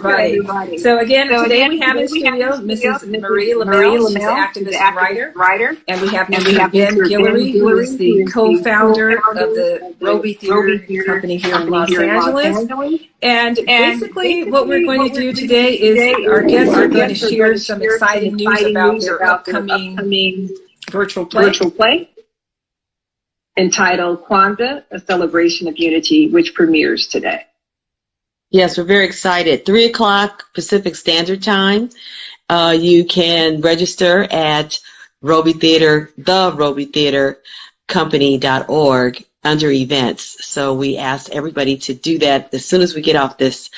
everybody. So again, today we have in studio Mrs. Marie Lemelle. She's an activist and writer. And we have Mr. Ben Guillory, who is the co-founder of the Roby Theater Company here in Los Angeles. And basically what we're going to do today is our guests are going to share some exciting news about their upcoming virtual play entitled Kwanzaa, A Celebration of Unity, which premieres today. Yes, we're very excited. 3 o'clock Pacific Standard Time. You can register at Roby Theater, the Roby Theater Company.org under events. So we ask everybody to do that as soon as we get off this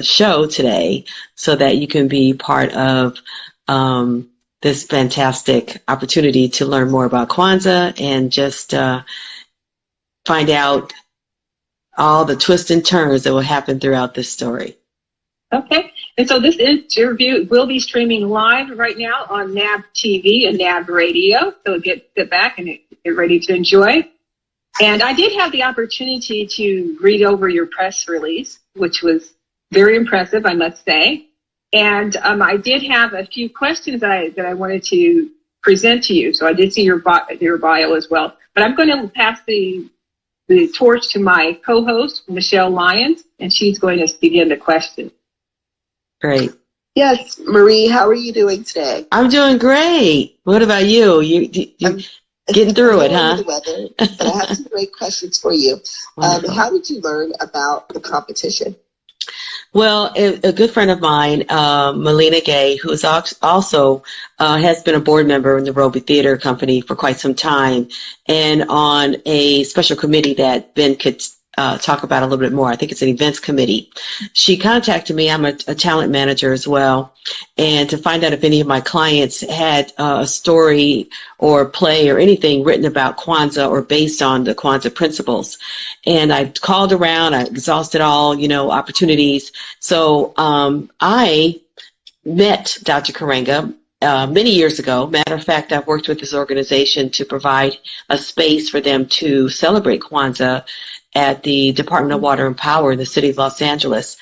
show today, so that you can be part of this fantastic opportunity to learn more about Kwanzaa and just find out all the twists and turns that will happen throughout this story. Okay. And so this interview will be streaming live right now on Naab TV and Naab Radio. So sit back and get ready to enjoy. And I did have the opportunity to read over your press release, which was very impressive, I must say. And I did have a few questions that I wanted to present to you. So I did see your bio as well. But I'm going to pass the torch to my co-host, Michelle Lyons, and she's going to begin the question. Great. Yes, Marie, how are you doing today? I'm doing great. What about you? You getting through it, huh? The weather, but I have some great questions for you. How did you learn about the competition? Well, a good friend of mine, Melina Gay, who is also has been a board member in the Roby Theater Company for quite some time, and on a special committee that Ben could talk about a little bit more. I think it's an events committee. She contacted me. I'm a talent manager as well, and to find out if any of my clients had a story or play or anything written about Kwanzaa or based on the Kwanzaa principles. And I called around. I exhausted all, opportunities. So I met Dr. Karenga many years ago. Matter of fact, I've worked with this organization to provide a space for them to celebrate Kwanzaa at the Department of Water and Power in the city of Los Angeles.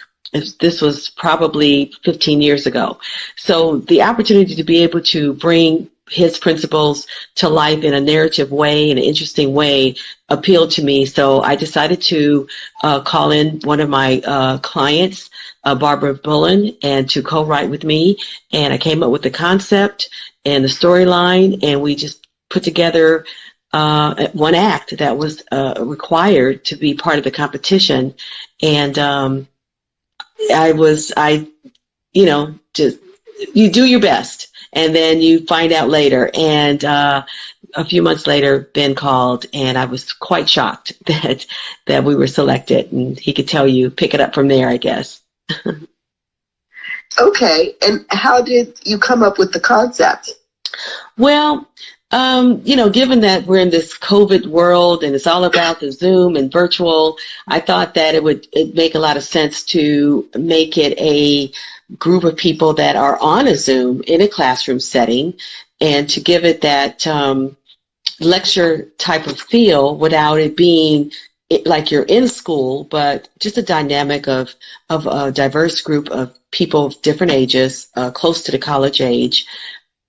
This was probably 15 years ago. So the opportunity to be able to bring his principles to life in a narrative way, in an interesting way, appealed to me. So I decided to call in one of my clients, Barbara Bullen, and to co-write with me. And I came up with the concept and the storyline, and we just put together one act that was required to be part of the competition. And just you do your best, and then you find out later. And a few months later, Ben called, and I was quite shocked that we were selected. And he could tell you, pick it up from there, I guess. Okay. And how did you come up with the concept? Well, given that we're in this COVID world and it's all about the Zoom and virtual, I thought that it'd make a lot of sense to make it a group of people that are on a Zoom in a classroom setting, and to give it that lecture type of feel without it being like you're in school, but just a dynamic of a diverse group of people of different ages, close to the college age,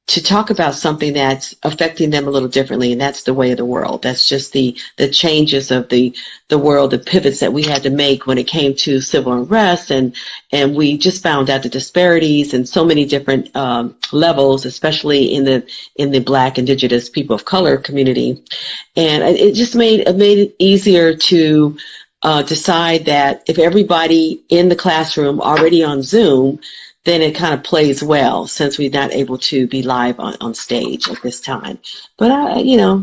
to talk about something that's affecting them a little differently, and that's the way of the world. That's just the changes of the world, the pivots that we had to make when it came to civil unrest, and we just found out the disparities in so many different levels, especially in the Black, Indigenous, people of color community, and it just made it easier to decide that if everybody in the classroom already on Zoom, then it kind of plays well, since we're not able to be live on stage at this time. But,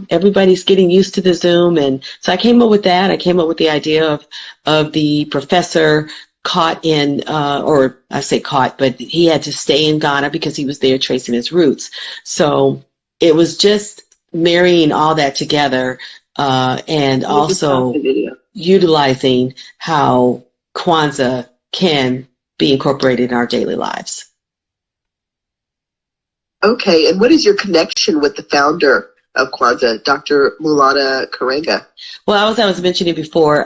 everybody's getting used to the Zoom. And so I came up with that. I came up with the idea of the professor caught in, or I say caught, but he had to stay in Ghana because he was there tracing his roots. So it was just marrying all that together, and also utilizing how Kwanzaa can be incorporated in our daily lives. Okay, and what is your connection with the founder of Kwanzaa, Dr. Mulana Karenga? Well, as I was mentioning before,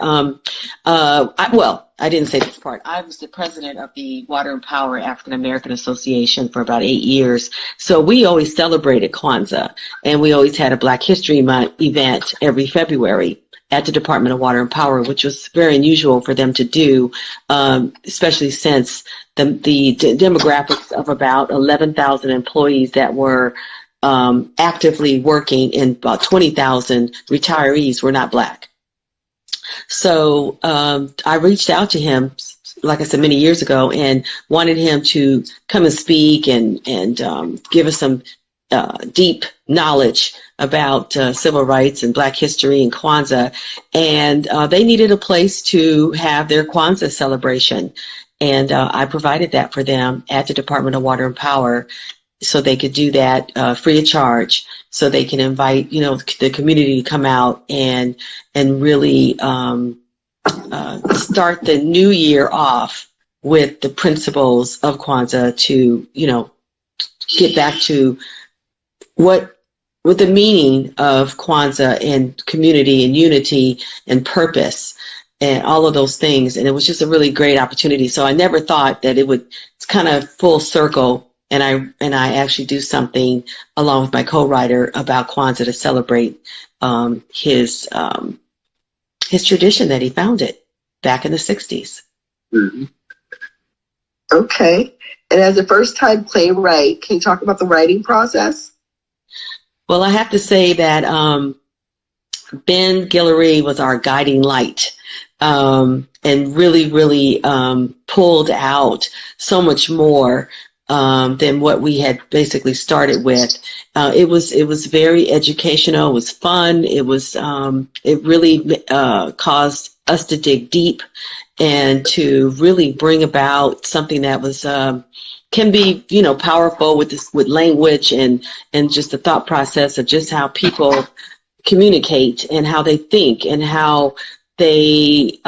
I didn't say this part. I was the president of the Water and Power African American Association for about 8 years. So we always celebrated Kwanzaa, and we always had a Black History Month event every February at the Department of Water and Power, which was very unusual for them to do, especially since the demographics of about 11,000 employees that were actively working and about 20,000 retirees were not Black. So I reached out to him, like I said, many years ago, and wanted him to come and speak and give us some deep knowledge about civil rights and Black history and Kwanzaa. And they needed a place to have their Kwanzaa celebration. And I provided that for them at the Department of Water and Power, so they could do that free of charge, so they can invite, the community to come out and really start the new year off with the principles of Kwanzaa to, get back to what the meaning of Kwanzaa and community and unity and purpose and all of those things. And it was just a really great opportunity. So I never thought that it's kind of full circle. And I actually do something along with my co-writer about Kwanzaa to celebrate his tradition that he founded back in the 60s. Mm-hmm. Okay. And as a first-time playwright, can you talk about the writing process? Well, I have to say that Ben Guillory was our guiding light, and really, really pulled out so much more than what we had basically started with. It was very educational. It was fun. It was it really caused us to dig deep and to really bring about something that was can be powerful with language and just the thought process of just how people communicate and how they think and how they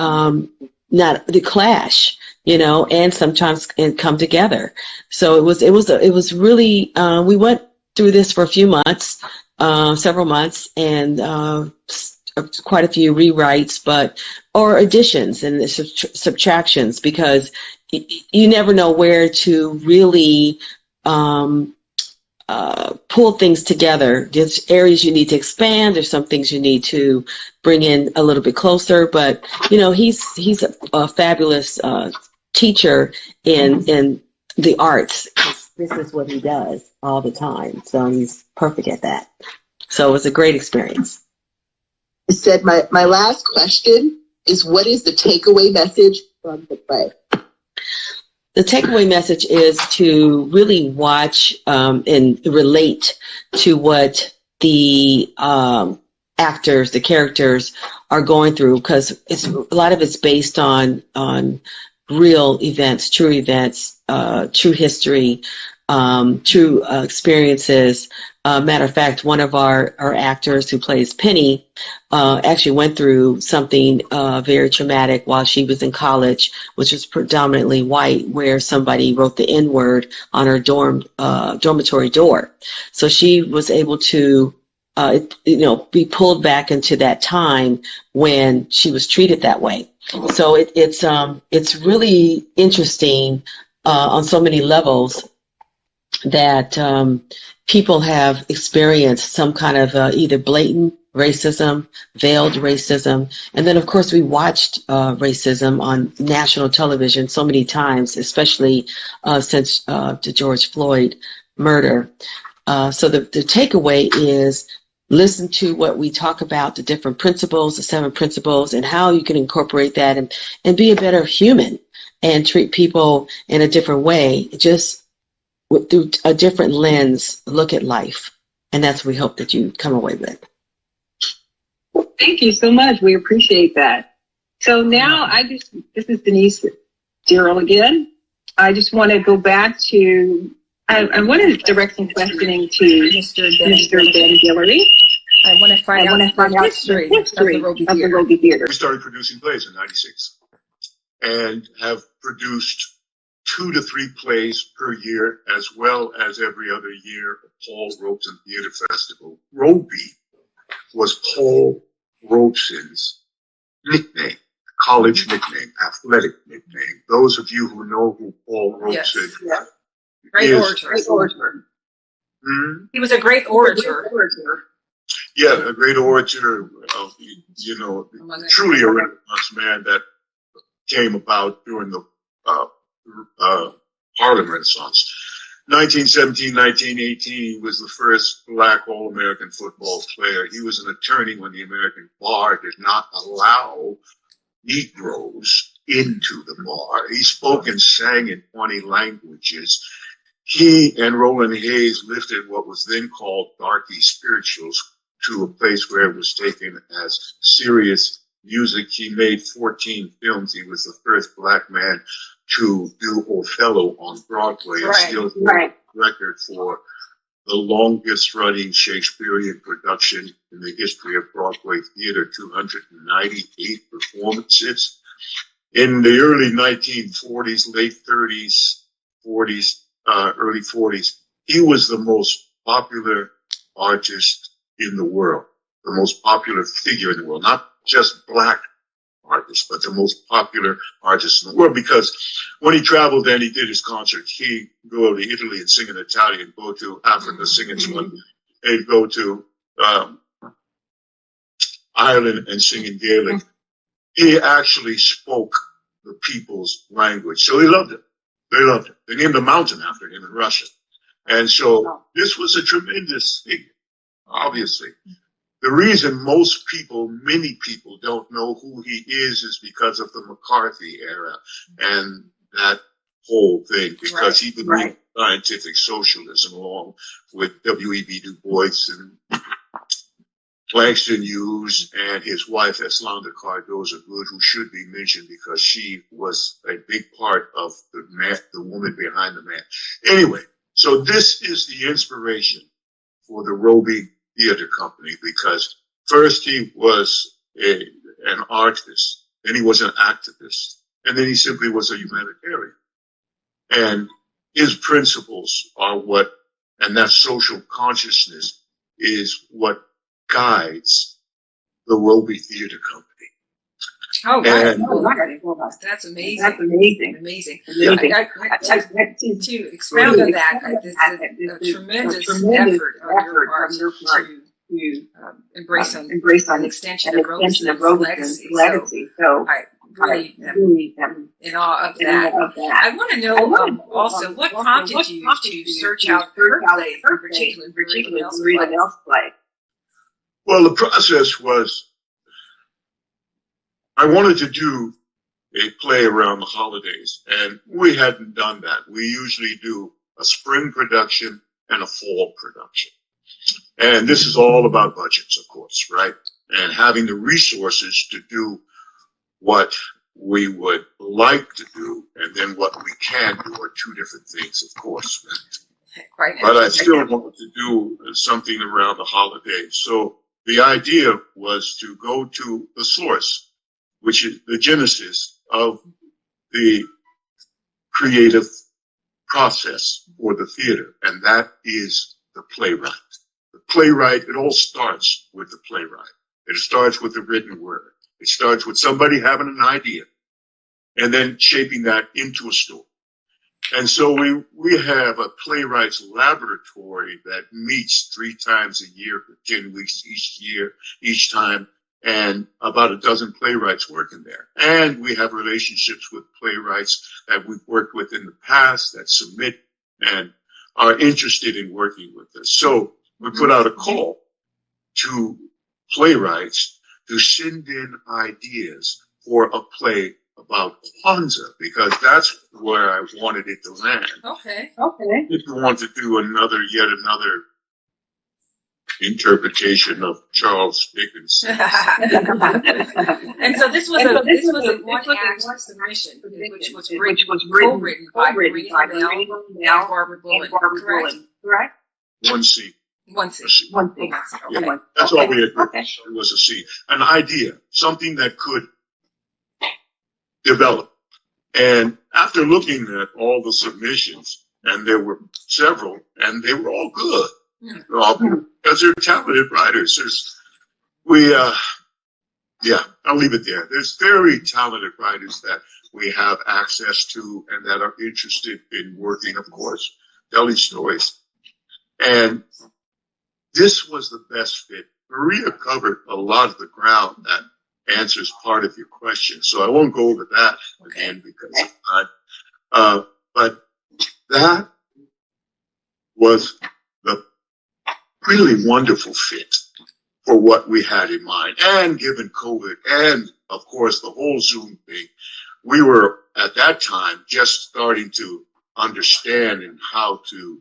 they clash, and sometimes come together. So it was really we went through this for a few months, several months, and quite a few rewrites, or additions and subtractions, because you never know where to really pull things together. There's areas you need to expand. There's some things you need to bring in a little bit closer. But he's a fabulous teacher in the arts. This is what he does all the time. So he's perfect at that. So it was a great experience. I said my last question is, what is the takeaway message from the play? The takeaway message is to really watch and relate to what the actors, the characters are going through, because a lot of it's based on real events, true history, true experiences. Matter of fact, one of our actors who plays Penny actually went through something very traumatic while she was in college, which was predominantly white, where somebody wrote the N-word on her dormitory door. So she was able to be pulled back into that time when she was treated that way. So it's really interesting on so many levels that people have experienced some kind of either blatant racism, veiled racism, and then of course we watched racism on national television so many times, especially since the George Floyd murder. So the takeaway is, listen to what we talk about, the different principles, the 7 principles, and how you can incorporate that and be a better human and treat people in a different way, just through a different lens, look at life. And that's what we hope that you come away with. Thank you so much. We appreciate that. So now this is Denise Dirrell again. I just want to go back to, I want to direct some questioning to Mr. Ben Guillory. I want to find out the history of the Roby Theater. We started producing plays in '96 and have produced 2 to 3 plays per year, as well as every other year, a Paul Robeson Theater Festival. Roby was Paul Robeson's nickname, college nickname, athletic nickname. Those of you who know who Paul Robeson Great is. orator. Great orator. He was a great orator. Yeah, a great orator, truly a Renaissance man that came about during the Harlem Renaissance. 1917, 1918, he was the first black All-American football player. He was an attorney when the American bar did not allow Negroes into the bar. He spoke and sang in 20 languages. He and Roland Hayes lifted what was then called darky spirituals to a place where it was taken as serious music. He made 14 films. He was the first black man to do Othello on Broadway and still the record for the longest running Shakespearean production in the history of Broadway theater, 298 performances. In the early 1940s, late 30s, 40s, early 40s, he was the most popular artist in the world, the most popular figure in the world, not just black artist, but the most popular artist in the world, because when he traveled and he did his concerts, he'd go to Italy and sing in Italian, go to Africa, sing in Swahili, he'd go to Ireland and sing in Gaelic. He actually spoke the people's language, so he loved it. They loved it. They named a mountain after him in Russia. And so this was a tremendous figure, obviously. The reason many people don't know who he is because of the McCarthy era and that whole thing, because he believed in scientific socialism along with W.E.B. Du Bois and Langston Hughes and his wife, Eslanda Cardoza Good, who should be mentioned because she was a big part of the woman behind the man. Anyway, so this is the inspiration for the Roby Theater Company, because first he was an artist, then he was an activist, and then he simply was a humanitarian. And his principles are and that social consciousness is what guides the Roby Theater Company. Oh, right. And, That's amazing. That's amazing. Amazing. Amazing. To expound on that, this is a tremendous effort on your part to embrace an extension of Robeson's legacy. So I really am in awe of that. I want to know also what prompted you to search out her play, particularly Lemmelle's play. Well, the process was, I wanted to do a play around the holidays, and we hadn't done that. We usually do a spring production and a fall production. And this is all about budgets, of course, right? And having the resources to do what we would like to do and then what we can do are two different things, of course. But I still wanted to do something around the holidays. So the idea was to go to the source, which is the genesis of the creative process for the theater, and that is the playwright. The playwright, it all starts with the playwright. It starts with the written word. It starts with somebody having an idea and then shaping that into a story. And so we have a playwrights laboratory that meets 3 times a year for 10 weeks each time, and about a dozen playwrights working there. And we have relationships with playwrights that we've worked with in the past that submit and are interested in working with us. So we put out a call to playwrights to send in ideas for a play about Kwanzaa, because that's where I wanted it to land. Okay. If you want to do yet another interpretation of Charles Dickens. And so this was a one-act submission, which was co-written by Lemelle and Barbara Bullen, correct? One scene. One scene. Okay. Yeah, that's all we agreed. It was a scene. An idea, something that could develop. And after looking at all the submissions, and there were several, and they were all good. Because they're talented writers. I'll leave it there. There's very talented writers that we have access to and that are interested in working, of course, telling stories. And this was the best fit. Maria covered a lot of the ground that answers part of your question, so I won't go over that again because of time. But that was the really wonderful fit for what we had in mind. And given COVID and, of course, the whole Zoom thing, we were at that time just starting to understand and how to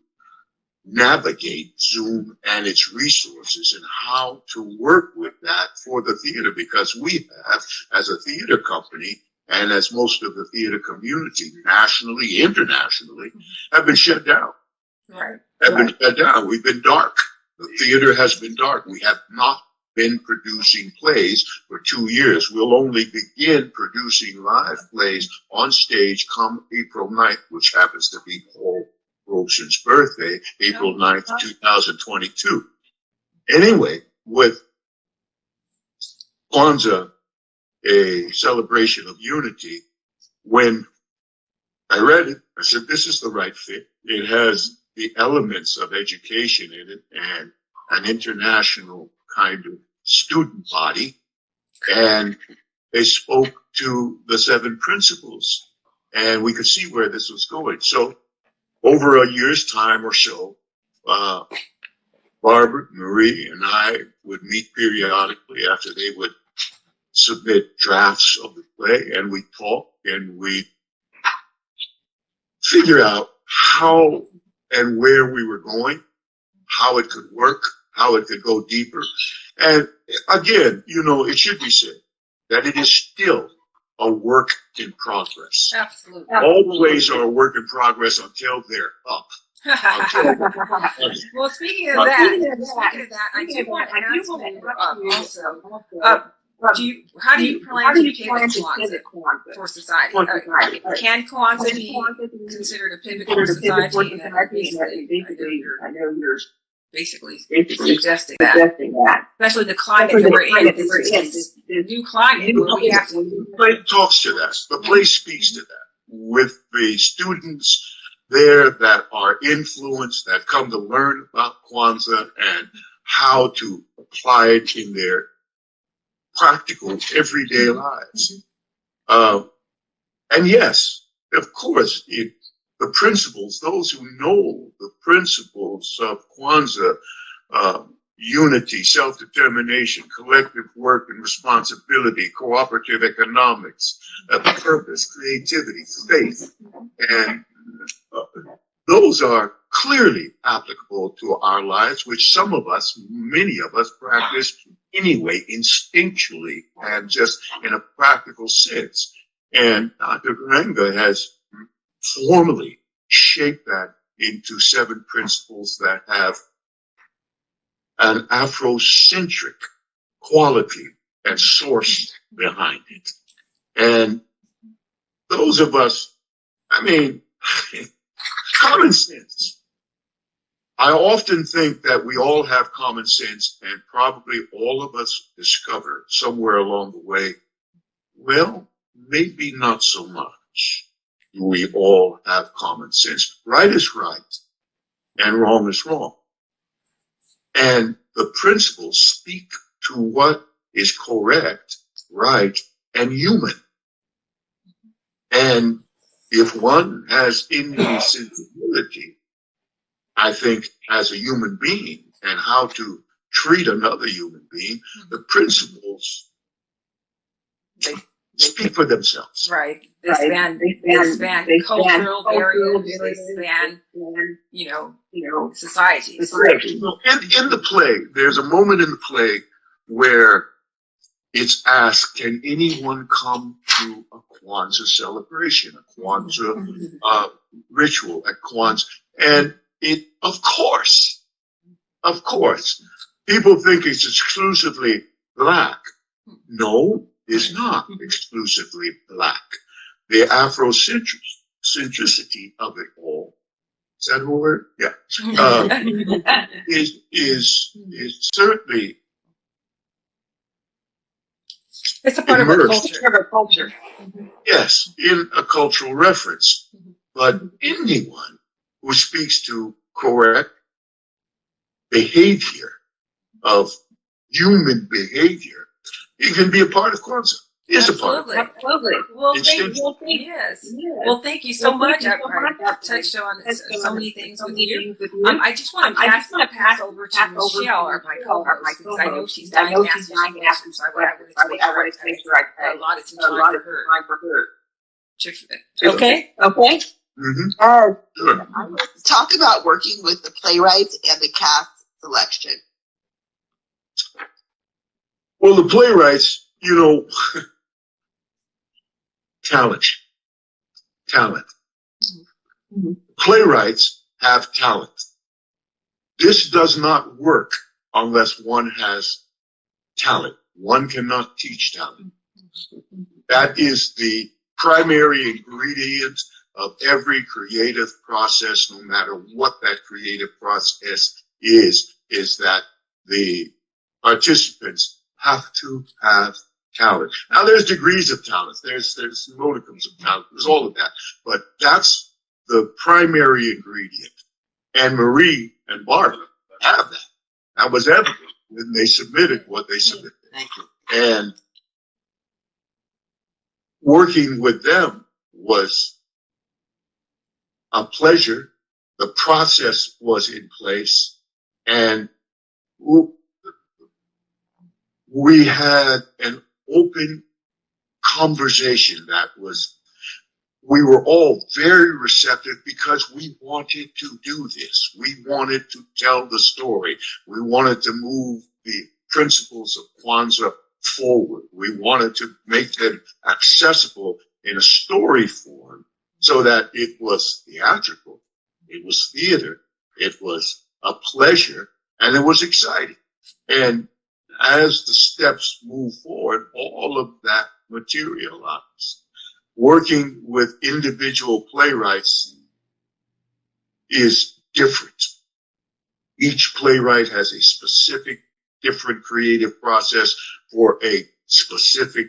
navigate Zoom and its resources and how to work with that for the theater, because we have, as a theater company, and as most of the theater community, nationally, internationally, have been shut down. Right. Have been shut down. We've been dark. The theater has been dark. We have not been producing plays for 2 years. We'll only begin producing live plays on stage come April 9th, which happens to be Paul Robeson's birthday, April 9th, 2022. Anyway, with Kwanzaa, a celebration of unity, when I read it, I said, this is the right fit. It has the elements of education in it and an international kind of student body. And they spoke to the 7 principles, and we could see where this was going. So over a year's time or so, Barbara, Marie, and I would meet periodically after they would submit drafts of the play, and we talk and we figure out how and where we were going, how it could work, how it could go deeper. And again, it should be said that it is still a work in progress. Absolutely. All plays are a work in progress until they're up. Well, speaking of that, I do want to ask you also, how do you plan to pivot Kwanzaa for society? Can Kwanzaa be considered a pivot for society? And I know you're basically suggesting that, especially the climate that we're in, this new climate where we have to. The play talks to that. The play speaks to that with the students there that are influenced, that come to learn about Kwanzaa and how to apply it in their practical everyday lives. And yes, of course, the principles, those who know the principles of Kwanzaa, unity, self-determination, collective work and responsibility, cooperative economics, purpose, creativity, faith, and those are clearly applicable to our lives, which some of us, many of us, practice anyway, instinctually and just in a practical sense. And Dr. Karenga has formally shaped that into 7 principles that have an Afrocentric quality and source behind it. And those of us, common sense. I often think that we all have common sense, and probably all of us discover somewhere along the way, well, maybe not so much. We all have common sense. Right is right, and wrong is wrong. And the principles speak to what is correct, right, and human. And if one has any sensibility, I think, as a human being and how to treat another human being, the principles speak for themselves. Right. They span cultural barriers, they span, society. Well, in the play, there's a moment in the play where it's asked, can anyone come to a Kwanzaa celebration, a Kwanzaa ritual at Kwanzaa? And of course, people think it's exclusively Black. No, it's not exclusively Black. The Afrocentricity of it all Is that a word? Yeah. Is certainly It's a part of our immersed. culture. Yes, in a cultural reference. But anyone who speaks to correct behavior of human behavior, it can be a part of Kwanzaa. Is a part of it. Absolutely. Well, It's thank simple. Yes. Well, thank you so much. I touched on so many things with you. I just want to pass over to Michelle, my co-host, because I know she's dying to ask you questions. So I wanted to make sure I allotted some time for her. Okay. Okay. Mm-hmm. Sure. Talk about working with the playwrights and the cast selection. Well, the playwrights, you know, talent. Mm-hmm. Playwrights have talent. This does not work unless one has talent. One cannot teach talent. That is the primary ingredient of every creative process, no matter what that creative process is that the participants have to have talent. Now, there's degrees of talent. There's modicums of talent. There's all of that. But that's the primary ingredient. And Marie and Barbara have that. That was evident when they submitted what they submitted. Thank you. And working with them was a pleasure. The process was in place. And we had an open conversation we were all very receptive because we wanted to do this. We wanted to tell the story. We wanted to move the principles of Kwanzaa forward. We wanted to make them accessible in a story form so that it was theatrical, it was theater, it was a pleasure, and it was exciting. And as the steps move forward, all of that materialized. Working with individual playwrights is different. Each playwright has a specific, different creative process for a specific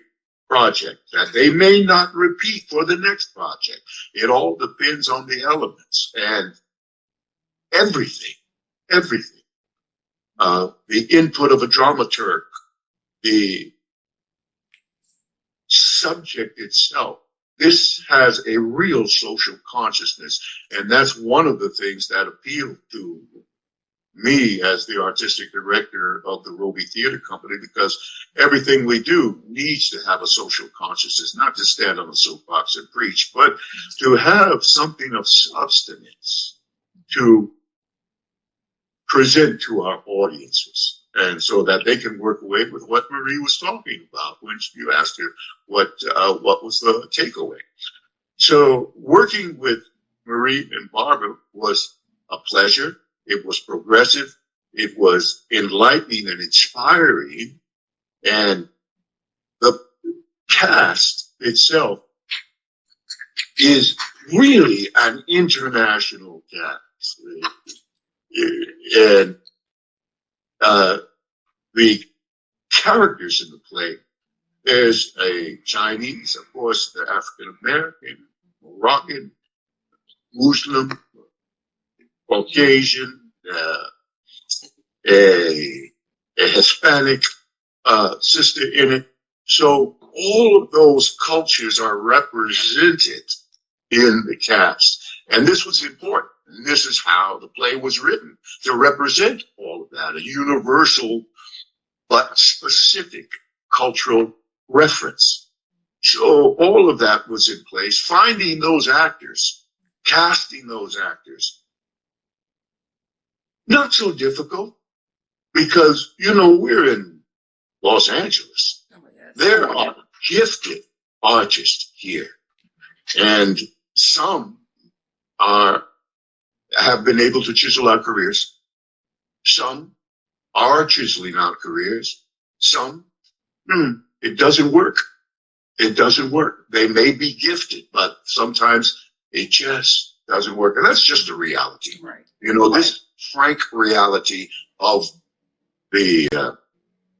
project that they may not repeat for the next project. It all depends on the elements and everything. The input of a dramaturg, the subject itself. This has a real social consciousness, and that's one of the things that appealed to me as the artistic director of the Roby Theater Company, because everything we do needs to have a social consciousness, not to stand on a soapbox and preach, but to have something of substance to present to our audiences, and so that they can work away with what Marie was talking about when you asked her what was the takeaway. So working with Marie and Barbara was a pleasure. It was progressive. It was enlightening and inspiring. And the cast itself is really an international cast. And the characters in the play, there's a Chinese, of course, the African American, Moroccan, Muslim, Caucasian, a Hispanic sister in it. So all of those cultures are represented in the cast. And this was important. And this is how the play was written, to represent all of that, a universal but specific cultural reference. So all of that was in place. Finding those actors, casting those actors, not so difficult, because, we're in Los Angeles. There are gifted artists here, and some have been able to chisel out careers. Some are chiseling out careers. Some, it doesn't work. It doesn't work. They may be gifted, but sometimes it just doesn't work. And that's just a reality. Right. You know, this frank reality of the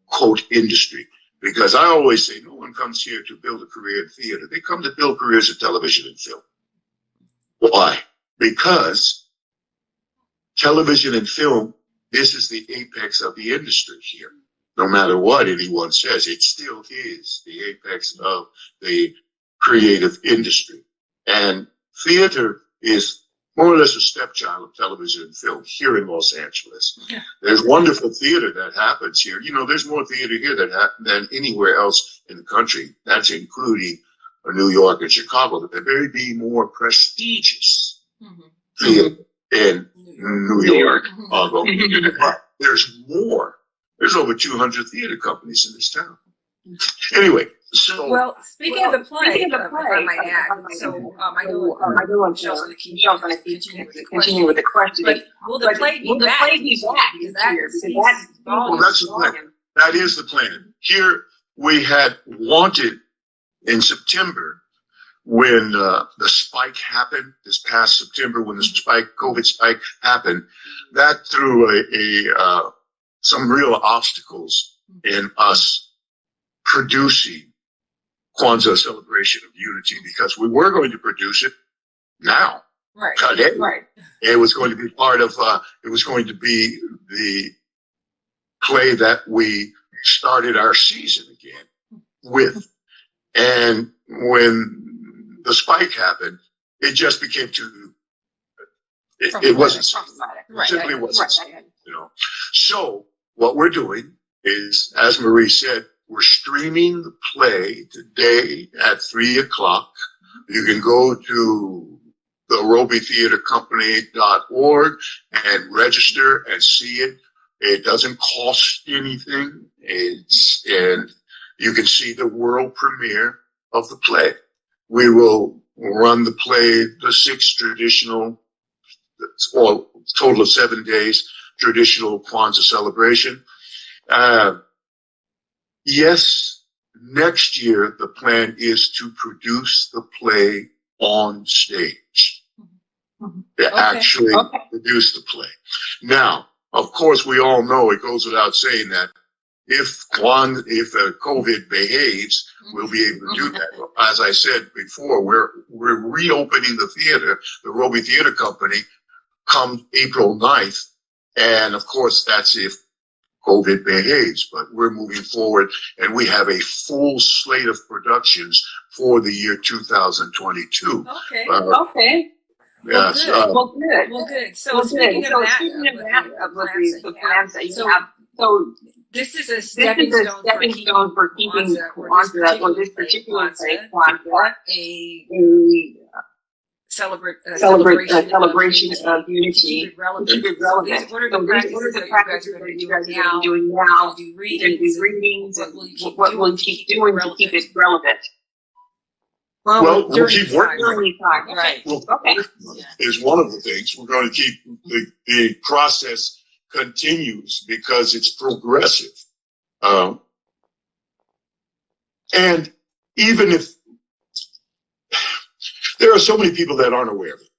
quote industry. Because I always say no one comes here to build a career in theater. They come to build careers in television and film. Why? Because television and film, this is the apex of the industry here. No matter what anyone says, it still is the apex of the creative industry. And theater is more or less a stepchild of television and film here in Los Angeles. Yeah. There's wonderful theater that happens here. You know, there's more theater here than anywhere else in the country. That's including New York and Chicago. There may be more prestigious theater in New York, Chicago. But there's more. There's over 200 theater companies in this town. Anyway, so well, speaking of the play, if I might add, I know Michelle's going to continue with the question. But will the play be back? Because that's the plan. That is the plan. Here we had wanted in September when the spike happened, this past September when the COVID spike happened, that threw some real obstacles in us producing Kwanzaa Celebration of Unity, because we were going to produce it now. Right. Today. Right. It was going to be part of, it was going to be the play that we started our season again with. And when the spike happened, it just became too, it wasn't simply wasn't, you know. So what we're doing is, as Marie said, we're streaming the play today at 3:00. You can go to the robytheatercompany.org and register and see it. It doesn't cost anything. And you can see the world premiere of the play. We will run the play the 6 traditional, or total of 7 days, traditional Kwanzaa celebration. Yes, next year the plan is to produce the play on stage. Actually produce the play. Now, of course, we all know it goes without saying that if COVID behaves, we'll be able to do that. As I said before, we're reopening the theater, the Roby Theater Company, come April 9th. And of course, that's if COVID behaves, but we're moving forward, and we have a full slate of productions for the year 2022. Okay. Yes. Well, good. Well, good. So speaking of that, the plans that you have, so this is a stepping stone for keeping Kwanzaa, or this particular play, Kwanzaa, a celebration of unity, keep it relevant. What are the practices that you guys are going to be doing now? Do readings, what will you keep doing to keep it relevant? Well, we'll keep working. During time, right? Is one of the things we're going to keep. The process continues because it's progressive, and even if there are so many people that aren't aware of it,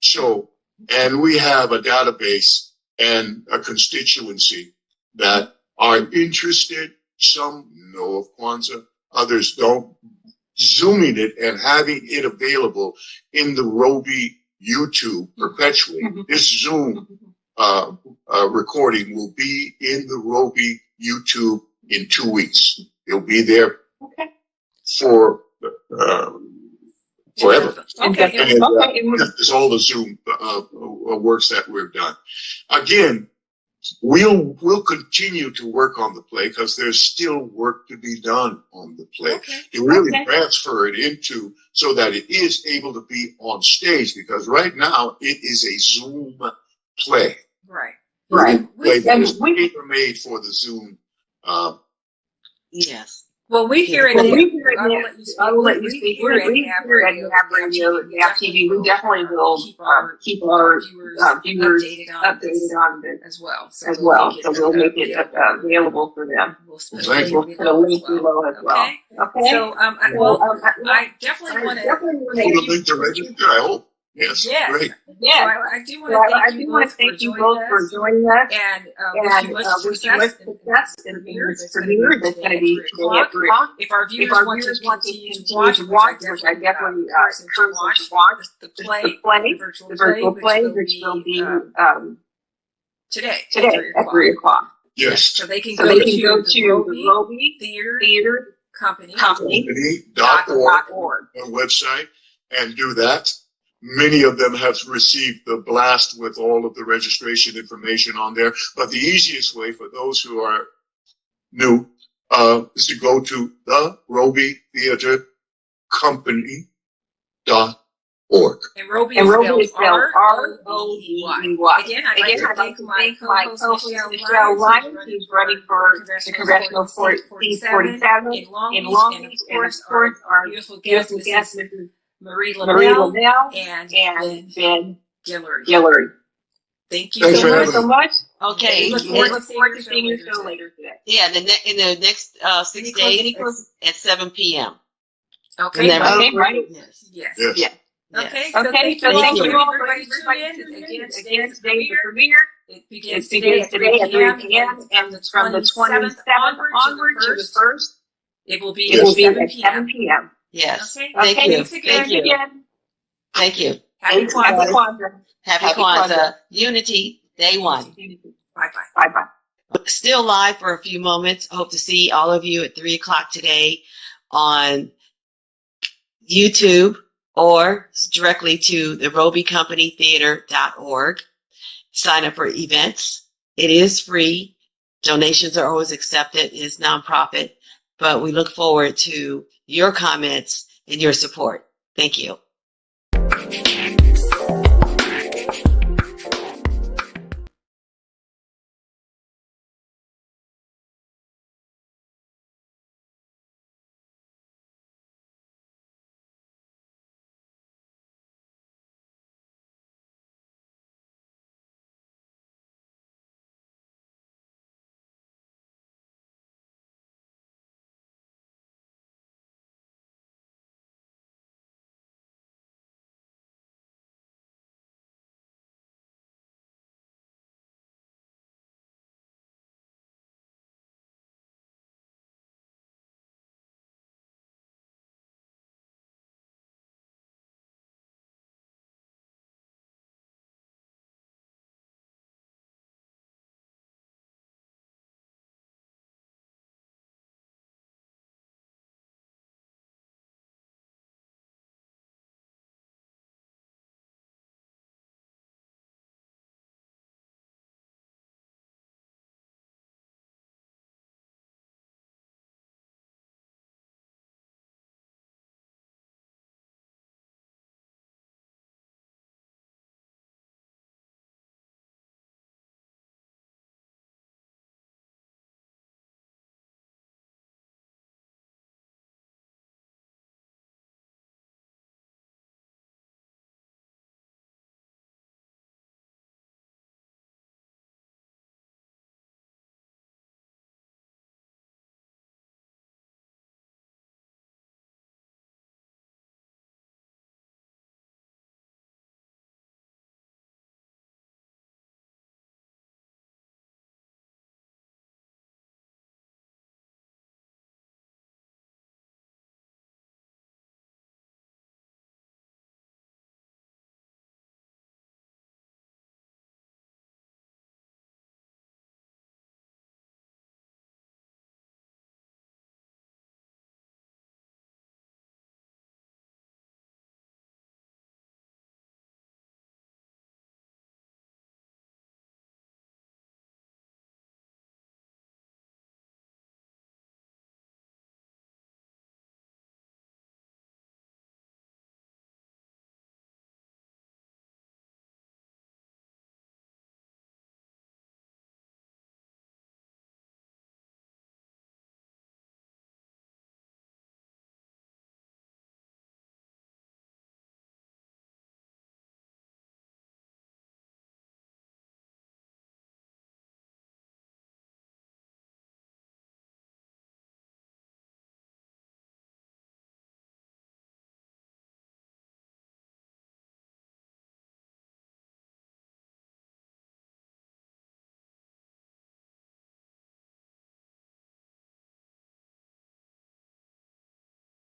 so, and we have a database and a constituency that are interested. Some know of Kwanzaa, others don't. Zooming it and having it available in the Roby YouTube perpetually. This Zoom recording will be in the Roby YouTube in 2 weeks. It'll be there for forever. And it's all the Zoom works that we've done. Again, we'll continue to work on the play because there's still work to be done on the play to really transfer it into so that it is able to be on stage, because right now it is a Zoom play. Right. Play that is made for the Zoom. Yes. Well, we hear it. I will let you speak. We hear it at Naab Radio, Naab TV. We definitely will keep our viewers updated on it as well. So we'll make it available for them. We'll put a link below as well. Okay. So, I definitely want to. Link to register, I hope. Yes, Yes. great. Yeah. So I do want to thank you both for joining us. And wish you much success in this premiere that's going to be today at 3 o'clock. If our viewers want to continue to watch, which I definitely encourage them to watch, the virtual play, which will be today at 3 o'clock. Yes. So they can go to the Roby Theater Company.org, our website, and do that. Many of them have received the blast with all of the registration information on there. But the easiest way for those who are new is to go to the Roby Theater Company.org. And Roby is spelled R-O-B-Y. Again, I'd like to thank my co-host Michelle Ryan, who's running for the Congressional Seat 47 in Long Beach, and of course our beautiful guest, Mrs. Marie Lemelle, and Ben Guillory. Thank you so much. Okay. Look forward to seeing your show later today. Yeah, in the next 6 days at 7 p.m. Okay. Right? Yes. Okay, so thank you all for everybody tuning in. Again, today's the premiere. It begins today at 3 p.m. and from the 27th onward to the 1st, it will be at 7 p.m. Yes. Okay. Thank you. Thanks again. Thank you. Happy Kwanzaa. Happy Kwanzaa. Unity, day one. Bye-bye. Still live for a few moments. Hope to see all of you at 3 o'clock today on YouTube or directly to the RobyCompanyTheater.org. Sign up for events. It is free. Donations are always accepted. It is nonprofit, but we look forward to your comments and your support. Thank you.